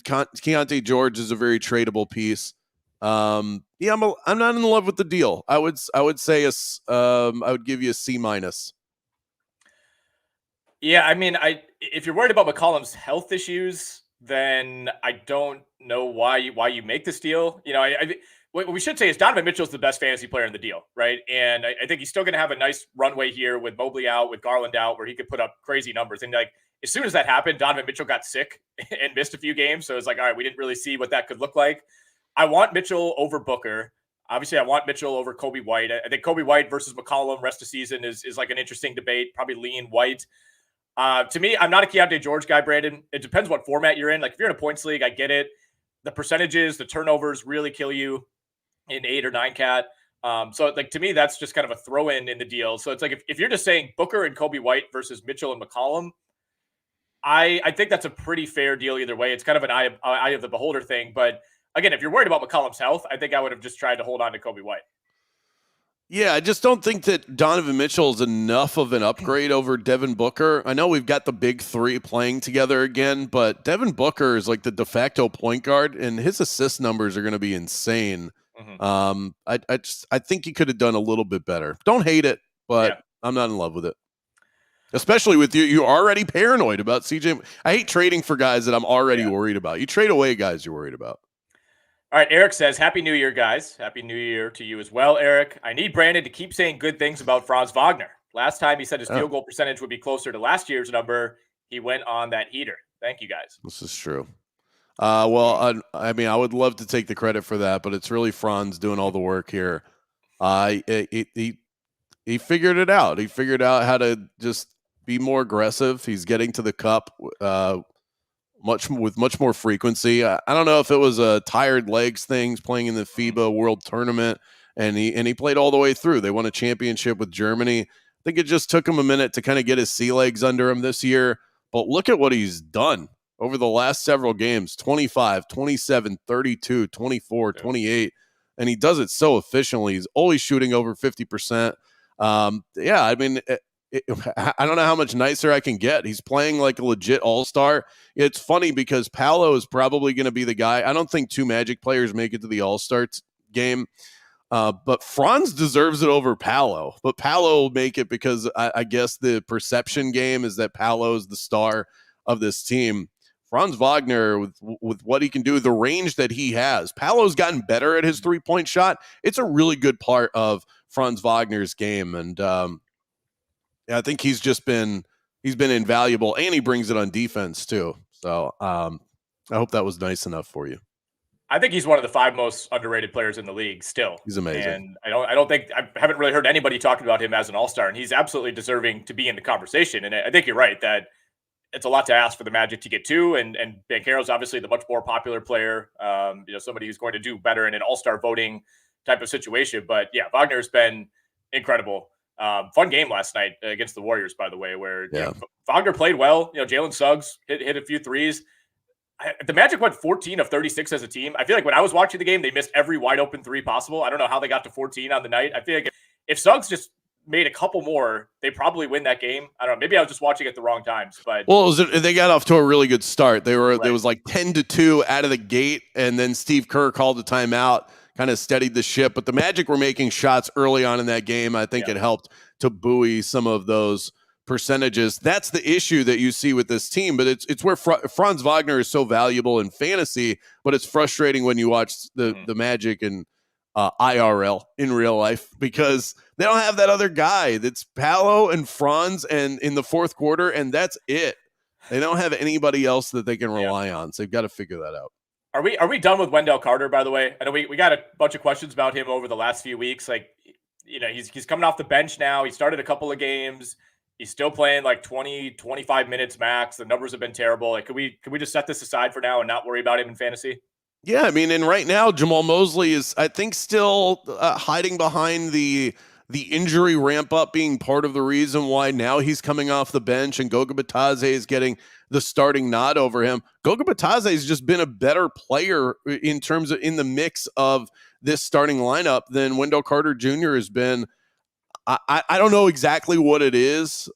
[SPEAKER 2] Keontae George is a very tradable piece. I'm not in love with the deal. I would say I would give you a C-.
[SPEAKER 1] Yeah, I mean, if you're worried about McCollum's health issues, then I don't know why you make this deal. You know, what we should say is Donovan Mitchell's the best fantasy player in the deal, right? And I think he's still going to have a nice runway here with Mobley out, with Garland out, where he could put up crazy numbers. And like as soon as that happened, Donovan Mitchell got sick and missed a few games. So it's like, all right, we didn't really see what that could look like. I want Mitchell over Booker. Obviously, I want Mitchell over Kobe White. I think Kobe White versus McCollum rest of season is like an interesting debate. Probably lean White. To me, I'm not a Keontae George guy, Brandon. It depends what format you're in. Like if you're in a points league, I get it. The percentages, the turnovers really kill you in 8 or 9 cat. So like to me, that's just kind of a throw in the deal. So it's like if you're just saying Booker and Kobe White versus Mitchell and McCollum, I think that's a pretty fair deal either way. It's kind of an eye of the beholder thing. But again, if you're worried about McCollum's health, I think I would have just tried to hold on to Kobe White.
[SPEAKER 2] Yeah, I just don't think that Donovan Mitchell is enough of an upgrade over Devin Booker. I know we've got the big three playing together again, but Devin Booker is like the de facto point guard, and his assist numbers are going to be insane. Mm-hmm. I think he could have done a little bit better. Don't hate it, but I'm not in love with it. Especially with you, you're already paranoid about CJ. I hate trading for guys that I'm already worried about. You trade away guys you're worried about.
[SPEAKER 1] All right, Eric says, Happy New Year, guys. Happy New Year to you as well, Eric. I need Brandon to keep saying good things about Franz Wagner. Last time he said his field goal percentage would be closer to last year's number. He went on that heater. Thank you, guys.
[SPEAKER 2] This is true. Well, I mean, I would love to take the credit for that, but it's really Franz doing all the work here. He figured it out. He figured out how to just be more aggressive. He's getting to the cup much more frequency. I don't know if it was a tired legs things playing in the FIBA World Tournament, and he played all the way through. They won a championship with Germany. I think it just took him a minute to kind of get his sea legs under him this year. But look at what he's done over the last several games: 25, 27, 32, 24, 28. And he does it so efficiently. He's always shooting over 50%. I mean, I don't know how much nicer I can get. He's playing like a legit all-star. It's funny because Paolo is probably going to be the guy. I don't think 2 Magic players make it to the all-star game. But Franz deserves it over Paolo. But Paolo will make it because I guess the perception game is that Paolo is the star of this team. Franz Wagner, with what he can do, the range that he has. Paolo's gotten better at his three-point shot. It's a really good part of Franz Wagner's game. And I think he's been invaluable, and he brings it on defense too. So I hope that was nice enough for you.
[SPEAKER 1] I think he's one of the 5 most underrated players in the league still.
[SPEAKER 2] He's amazing.
[SPEAKER 1] And I haven't really heard anybody talking about him as an all-star, and he's absolutely deserving to be in the conversation. And I think you're right that it's a lot to ask for the Magic to get to. And Banchero's obviously the much more popular player, somebody who's going to do better in an all-star voting type of situation. But yeah, Wagner's been incredible. Fun game last night against the Warriors, by the way, where Wagner played well. Jalen Suggs hit a few threes. The Magic went 14 of 36 as a team. I feel like when I was watching the game, they missed every wide open three possible. I don't know how they got to 14 on the night. I feel like if Suggs just made a couple more, they probably win that game. I don't know. Maybe I was just watching at the wrong times, but
[SPEAKER 2] they got off to a really good start. There was like 10-2 out of the gate, and then Steve Kerr called a timeout, kind of steadied the ship. But the Magic were making shots early on in that game. I think it helped to buoy some of those percentages. That's the issue that you see with this team, but it's where Franz Wagner is so valuable in fantasy, but it's frustrating when you watch the Magic and IRL in real life, because they don't have that other guy. That's Paolo and Franz, and in the fourth quarter, and that's it. They don't have anybody else that they can rely on. So they've got to figure that out.
[SPEAKER 1] Are we done with Wendell Carter, by the way? I know we got a bunch of questions about him over the last few weeks. Like, he's coming off the bench now. He started a couple of games. He's still playing like 20, 25 minutes max. The numbers have been terrible. Like, could we just set this aside for now and not worry about him in fantasy?
[SPEAKER 2] Yeah, I mean, and right now Jamal Mosley is, I think, still hiding behind the injury ramp up being part of the reason why now he's coming off the bench and Goga Bitadze is getting the starting nod over him. Goga Bitadze has just been a better player in terms of in the mix of this starting lineup than Wendell Carter Jr. has been. I don't know exactly what it is.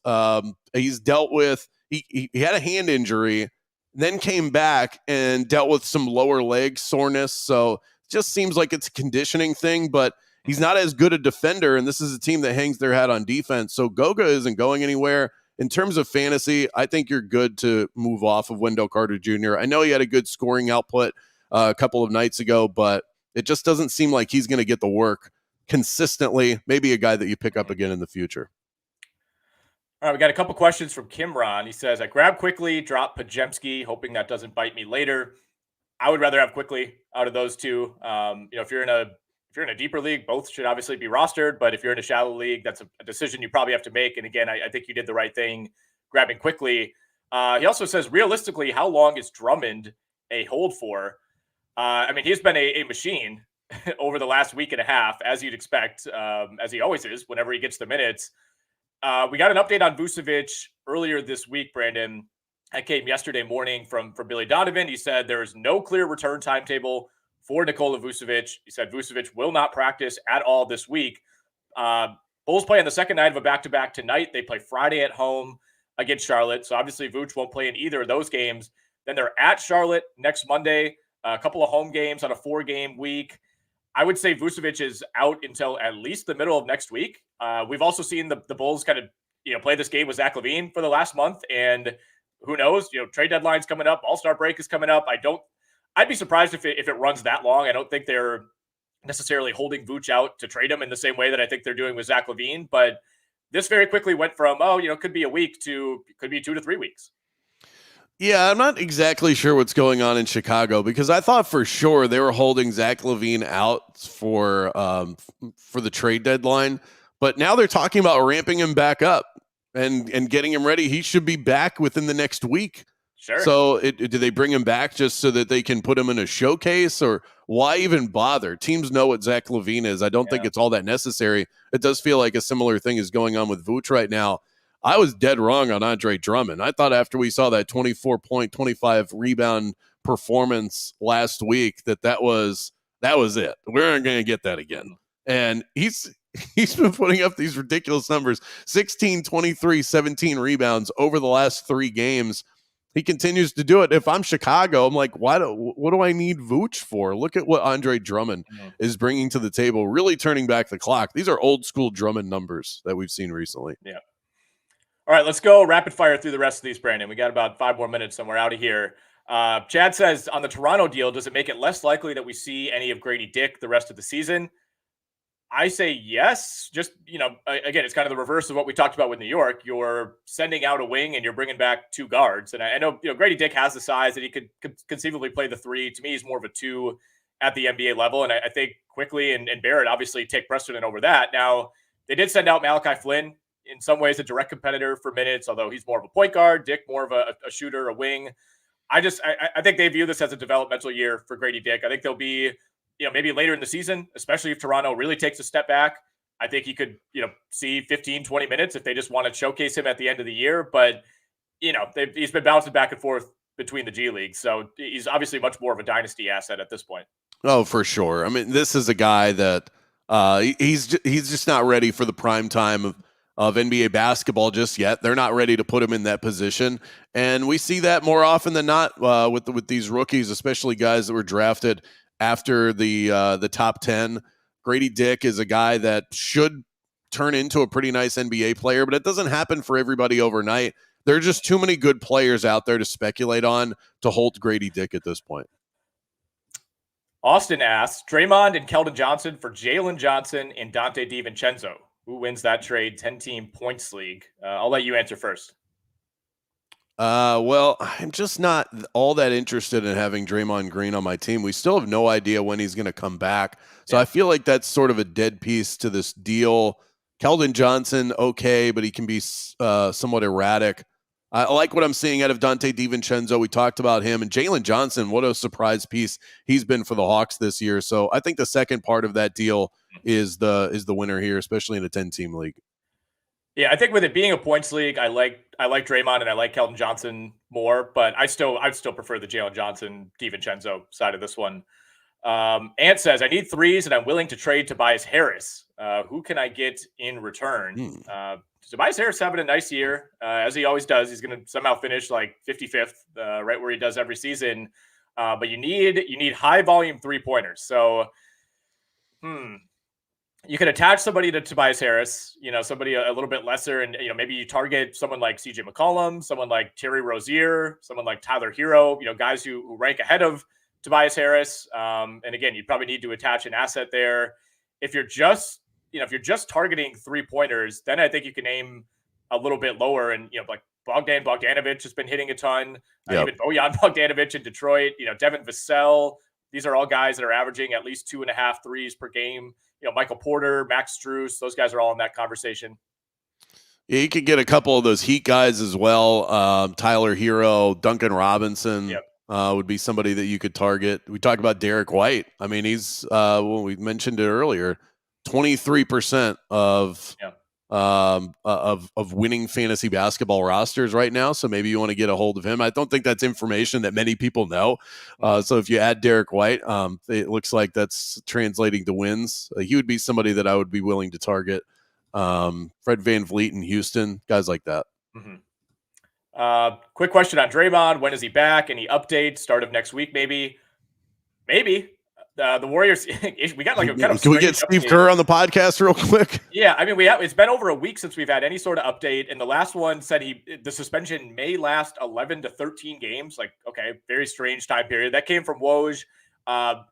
[SPEAKER 2] He's dealt with, he had a hand injury, then came back and dealt with some lower leg soreness. So it just seems like it's a conditioning thing, but he's not as good a defender. And this is a team that hangs their hat on defense. So Goga isn't going anywhere. In terms of fantasy, I think you're good to move off of Wendell Carter Jr. I know he had a good scoring output a couple of nights ago, but it just doesn't seem like he's going to get the work consistently. Maybe a guy that you pick up again in the future.
[SPEAKER 1] All right, we got a couple questions from Kimron. He says, I grabbed Quickley, dropped Podziemski, hoping that doesn't bite me later. I would rather have Quickley out of those two. If you're in a deeper league, both should obviously be rostered. But if you're in a shallow league, that's a decision you probably have to make. And again, I think you did the right thing grabbing Quickley. He also says, realistically, how long is Drummond a hold for? I mean, he's been a machine over the last week and a half, as you'd expect, as he always is whenever he gets the minutes. We got an update on Vucevic earlier this week, Brandon. That came yesterday morning from Billy Donovan. He said there is no clear return timetable for Nikola Vucevic. He said Vucevic will not practice at all this week. Bulls play on the second night of a back-to-back tonight. They play Friday at home against Charlotte. So obviously Vuce won't play in either of those games. Then they're at Charlotte next Monday, a couple of home games on a 4-game week. I would say Vucevic is out until at least the middle of next week. We've also seen the Bulls kind of, play this game with Zach LaVine for the last month, and who knows, trade deadline's coming up. All-Star break is coming up. I'd be surprised if it runs that long. I don't think they're necessarily holding Vooch out to trade him in the same way that I think they're doing with Zach LaVine, but this very quickly went from, could be a week to could be 2 to 3 weeks.
[SPEAKER 2] Yeah, I'm not exactly sure what's going on in Chicago because I thought for sure they were holding Zach LaVine out for the trade deadline, but now they're talking about ramping him back up and getting him ready. He should be back within the next week.
[SPEAKER 1] Sure.
[SPEAKER 2] So do they bring him back just so that they can put him in a showcase, or why even bother? Teams know what Zach LaVine is. I don't think it's all that necessary. It does feel like a similar thing is going on with Vooch right now. I was dead wrong on Andre Drummond. I thought after we saw that 24-point, 25-rebound performance last week that was it. We aren't going to get that again. And he's been putting up these ridiculous numbers, 16, 23, 17 rebounds over the last 3 games. He continues to do it. If I'm Chicago, I'm like, what do I need Vooch for? Look at what Andre Drummond is bringing to the table, really turning back the clock. These are old school Drummond numbers that we've seen recently.
[SPEAKER 1] Yeah. All right, let's go rapid fire through the rest of these, Brandon. We got about 5 more minutes and we're out of here. Chad says, on the Toronto deal, does it make it less likely that we see any of Grady Dick the rest of the season? I say yes. Just, again, it's kind of the reverse of what we talked about with New York. You're sending out a wing and you're bringing back 2 guards. And I know, Grady Dick has the size that he could conceivably play the 3. To me, he's more of a 2 at the NBA level. And I think Quickley and Barrett obviously take precedent over that. Now, they did send out Malachi Flynn, in some ways a direct competitor for minutes, although he's more of a point guard, Dick more of a shooter, a wing. I think they view this as a developmental year for Grady Dick. I think they'll be, maybe later in the season, especially if Toronto really takes a step back. I think he could, see 15, 20 minutes if they just want to showcase him at the end of the year. But, he's been bouncing back and forth between the G League. So he's obviously much more of a dynasty asset at this point.
[SPEAKER 2] Oh, for sure. I mean, this is a guy that he's just not ready for the prime time of NBA basketball just yet. They're not ready to put him in that position. And we see that more often than not with these rookies, especially guys that were drafted after the top 10. Grady Dick is a guy that should turn into a pretty nice NBA player, but it doesn't happen for everybody overnight. There are just too many good players out there to speculate on to hold Grady Dick at this point.
[SPEAKER 1] Austin asks, Draymond and Keldon Johnson for Jalen Johnson and Donte DiVincenzo. Who wins that trade? 10-team points league. I'll let you answer first.
[SPEAKER 2] Well, I'm just not all that interested in having Draymond Green on my team. We still have no idea when he's going to come back. So I feel like that's sort of a dead piece to this deal. Keldon Johnson, okay, but he can be somewhat erratic. I like what I'm seeing out of Donte DiVincenzo. We talked about him. And Jalen Johnson, what a surprise piece he's been for the Hawks this year. So I think the second part of that deal is the winner here, especially in a 10-team league.
[SPEAKER 1] Yeah, I think with it being a points league, I like Draymond and I like Keldon Johnson more, but I'd still prefer the Jalen Johnson DiVincenzo side of this one. Ant says, I need threes and I'm willing to trade Tobias Harris. Who can I get in return? Tobias Harris having a nice year, as he always does. He's going to somehow finish like 55th, right where he does every season. But you need high volume 3-pointers. So, you could attach somebody to Tobias Harris, somebody a little bit lesser, and maybe you target someone like CJ McCollum, someone like Terry Rozier, someone like Tyler Hero, guys who rank ahead of Tobias Harris. And again, you probably need to attach an asset there. If you're just targeting 3-pointers, then I think you can aim a little bit lower. And like Bogdanovic has been hitting a ton. Even Bojan Bogdanovic in Detroit. Devin Vassell. These are all guys that are averaging at least 2.5 threes per game. Michael Porter, Max Strus, those guys are all in that conversation.
[SPEAKER 2] Yeah, you could get a couple of those Heat guys as well. Tyler Hero, Duncan Robinson would be somebody that you could target. We talked about Derrick White. I mean, he's we mentioned it earlier, 23% of winning fantasy basketball rosters right now. So maybe you want to get a hold of him. I don't think that's information that many people know. So if you add Derrick White, it looks like that's translating to wins. He would be somebody that I would be willing to target. Fred VanVleet in Houston, guys like that.
[SPEAKER 1] Quick question on Draymond. When is he back? Any updates? Start of next week, maybe. The Warriors, we got like a kind of.
[SPEAKER 2] Can we get Steve Kerr on the podcast real quick?
[SPEAKER 1] Yeah, I mean, it's been over a week since we've had any sort of update, and the last one said the suspension may last 11 to 13 games. Like, okay, very strange time period. That came from Woj.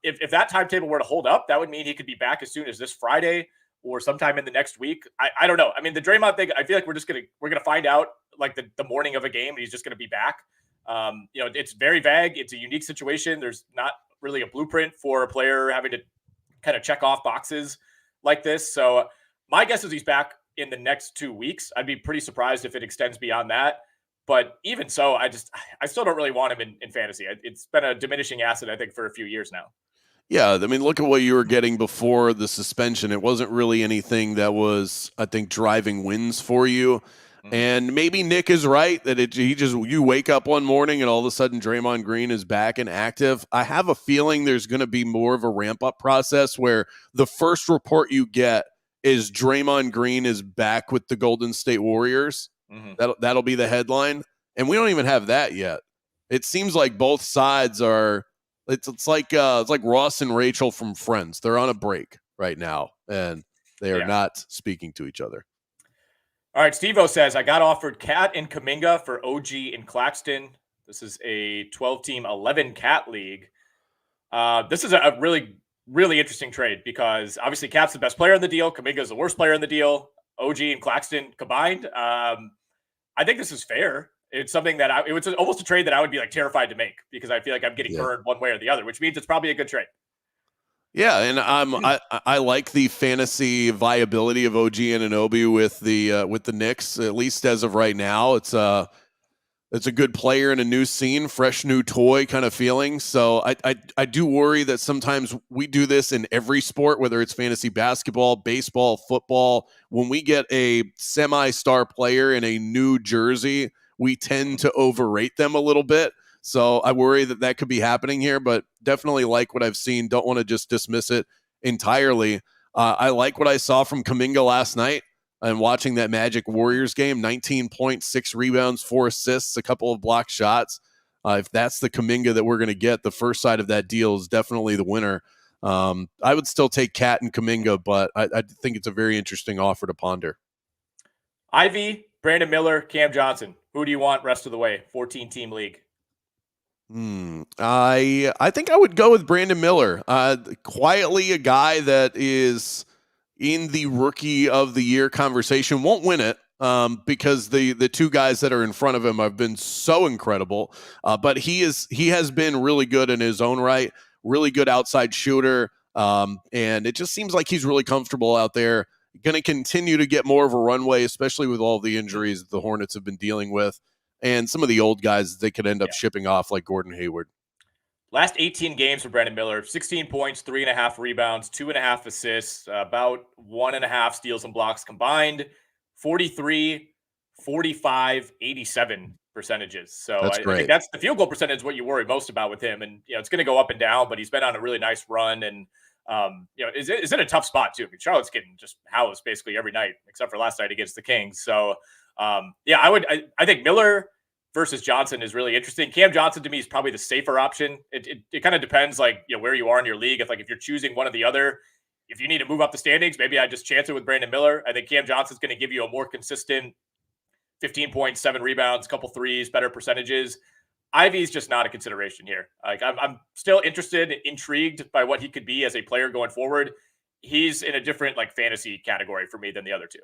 [SPEAKER 1] If that timetable were to hold up, that would mean he could be back as soon as this Friday or sometime in the next week. I don't know. I mean, the Draymond thing, I feel like we're gonna find out like the morning of a game, and he's just gonna be back. It's very vague. It's a unique situation. There's not really a blueprint for a player having to kind of check off boxes like this. So my guess is he's back in the next 2 weeks. I'd be pretty surprised if it extends beyond that. But even so, I still don't really want him in fantasy. It's been a diminishing asset, I think, for a few years now.
[SPEAKER 2] Yeah, I mean, look at what you were getting before the suspension. It wasn't really anything that was, I think, driving wins for you. And maybe Nick is right that you wake up one morning and all of a sudden Draymond Green is back and active. I have a feeling there's going to be more of a ramp up process where the first report you get is Draymond Green is back with the Golden State Warriors. That'll be the headline. And we don't even have that yet. It seems like both sides are, it's like Ross and Rachel from Friends. They're on a break right now and they are not speaking to each other.
[SPEAKER 1] All right, Steve-O says, I got offered Cat and Kuminga for OG in Claxton. This is a 12-team, 11-Cat league. This is a really, really interesting trade because obviously Cat's the best player in the deal. Kuminga is the worst player in the deal. OG and Claxton combined. I think this is fair. It's something that it was almost a trade that I would be like terrified to make because I feel like I'm getting burned one way or the other, which means it's probably a good trade.
[SPEAKER 2] Yeah, and I like the fantasy viability of OG Anunoby with the Knicks, at least as of right now. It's a good player in a new scene, fresh new toy kind of feeling. So I do worry that sometimes we do this in every sport, whether it's fantasy basketball, baseball, football. When we get a semi-star player in a new jersey, we tend to overrate them a little bit. So I worry that could be happening here, but definitely like what I've seen. Don't want to just dismiss it entirely. I like what I saw from Kuminga last night and watching that Magic Warriors game, 19 points, 6 rebounds, 4 assists, a couple of blocked shots. If that's the Kuminga that we're going to get, the first side of that deal is definitely the winner. I would still take Cat and Kuminga, but I think it's a very interesting offer to ponder.
[SPEAKER 1] Ivey, Brandon Miller, Cam Johnson. Who do you want rest of the way? 14-team league.
[SPEAKER 2] I think I would go with Brandon Miller. Quietly a guy that is in the rookie of the year conversation. Won't win it because the two guys that are in front of him have been so incredible. But he has been really good in his own right, really good outside shooter. And it just seems like he's really comfortable out there going to continue to get more of a runway, especially with all the injuries the Hornets have been dealing with, and some of the old guys they could end up shipping off, like Gordon Hayward.
[SPEAKER 1] Last 18 games for Brandon Miller, 16 points, 3.5 rebounds, 2.5 assists, about 1.5 steals and blocks combined, 43, 45, 87 percentages. So I think that's the field goal percentage what you worry most about with him. And, it's going to go up and down, but he's been on a really nice run. And, is in a tough spot too. I mean, Charlotte's getting just housed basically every night, except for last night against the Kings. So, I think Miller versus Johnson is really interesting. Cam Johnson to me is probably the safer option. It kind of depends where you are in your league. If you're choosing one or the other, if you need to move up the standings, maybe I just chance it with Brandon Miller. I think Cam Johnson's going to give you a more consistent 15 points, 7 rebounds, couple threes, better percentages. Ivey's just not a consideration here. I'm still interested, intrigued by what he could be as a player going forward. He's in a different fantasy category for me than the other two.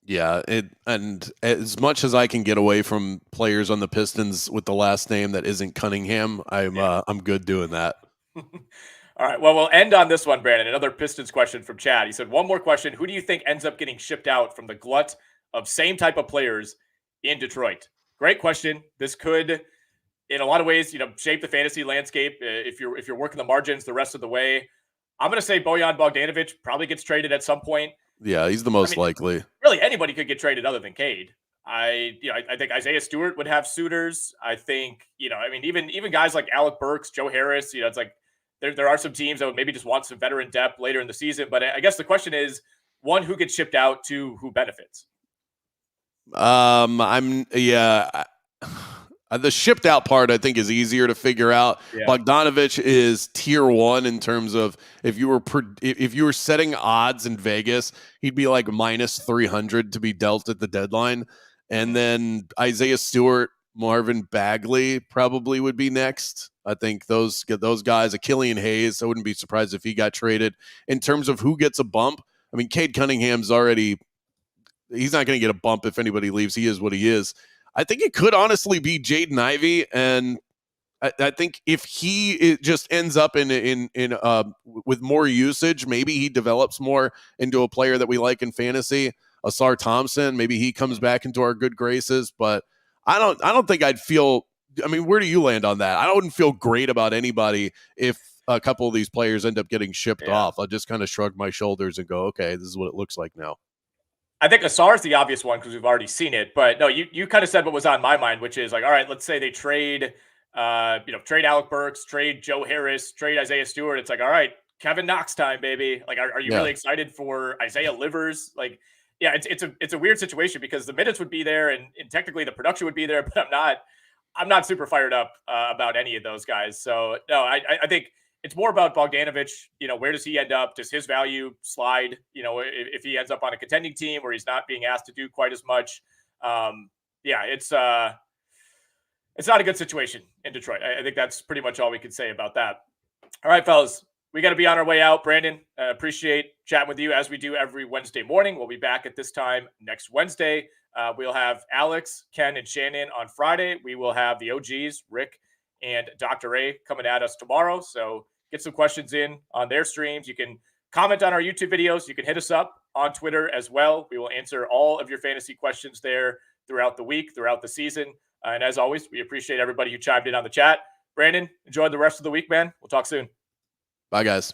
[SPEAKER 2] Yeah, and as much as I can get away from players on the Pistons with the last name that isn't Cunningham, I'm good doing that.
[SPEAKER 1] All right, well, we'll end on this one, Brandon. Another Pistons question from Chad. He said, one more question. Who do you think ends up getting shipped out from the glut of same type of players in Detroit? Great question. This could, in a lot of ways, shape the fantasy landscape if you're working the margins the rest of the way. I'm going to say Bojan Bogdanovic probably gets traded at some point.
[SPEAKER 2] Yeah, he's the most likely.
[SPEAKER 1] Really, anybody could get traded other than Cade. I think Isaiah Stewart would have suitors. I think, even guys like Alec Burks, Joe Harris, it's like there are some teams that would maybe just want some veteran depth later in the season. But I guess the question is, one, who gets shipped out, two, who benefits?
[SPEAKER 2] The shipped out part, I think, is easier to figure out.
[SPEAKER 1] Yeah.
[SPEAKER 2] Bogdanovic is tier 1 in terms of if you were setting odds in Vegas, he'd be like minus 300 to be dealt at the deadline. And then Isaiah Stewart, Marvin Bagley probably would be next. I think those guys, Killian Hayes, I wouldn't be surprised if he got traded. In terms of who gets a bump, Cade Cunningham's he's not going to get a bump if anybody leaves. He is what he is. I think it could honestly be Jaden Ivey, and I think if he just ends up in with more usage, maybe he develops more into a player that we like in fantasy. Asar Thompson, maybe he comes back into our good graces, but I don't think I'd feel. Where do you land on that? I wouldn't feel great about anybody if a couple of these players end up getting shipped off. I'll just kind of shrug my shoulders and go, okay, this is what it looks like now.
[SPEAKER 1] I think Asar is the obvious one because we've already seen it. But no, you kind of said what was on my mind, which is all right, let's say they trade, trade Alec Burks, trade Joe Harris, trade Isaiah Stewart. It's like, all right, Kevin Knox time, baby. Are you really excited for Isaiah Livers? It's a weird situation because the minutes would be there and technically the production would be there, but I'm not super fired up about any of those guys. So no, I think it's more about Bogdanovic. Where does he end up? Does his value slide? If he ends up on a contending team where he's not being asked to do quite as much. It's not a good situation in Detroit. I think that's pretty much all we can say about that. All right, fellas, we got to be on our way out. Brandon, appreciate chatting with you as we do every Wednesday morning. We'll be back at this time next Wednesday. We'll have Alex, Ken, and Shannon on Friday. We will have the OGs, Rick and Dr. A, coming at us tomorrow. So get some questions in on their streams. You can comment on our YouTube videos. You can hit us up on Twitter as well. We will answer all of your fantasy questions there throughout the week, throughout the season. And as always, we appreciate everybody who chimed in on the chat. Brandon, enjoy the rest of the week, man. We'll talk soon.
[SPEAKER 2] Bye, guys.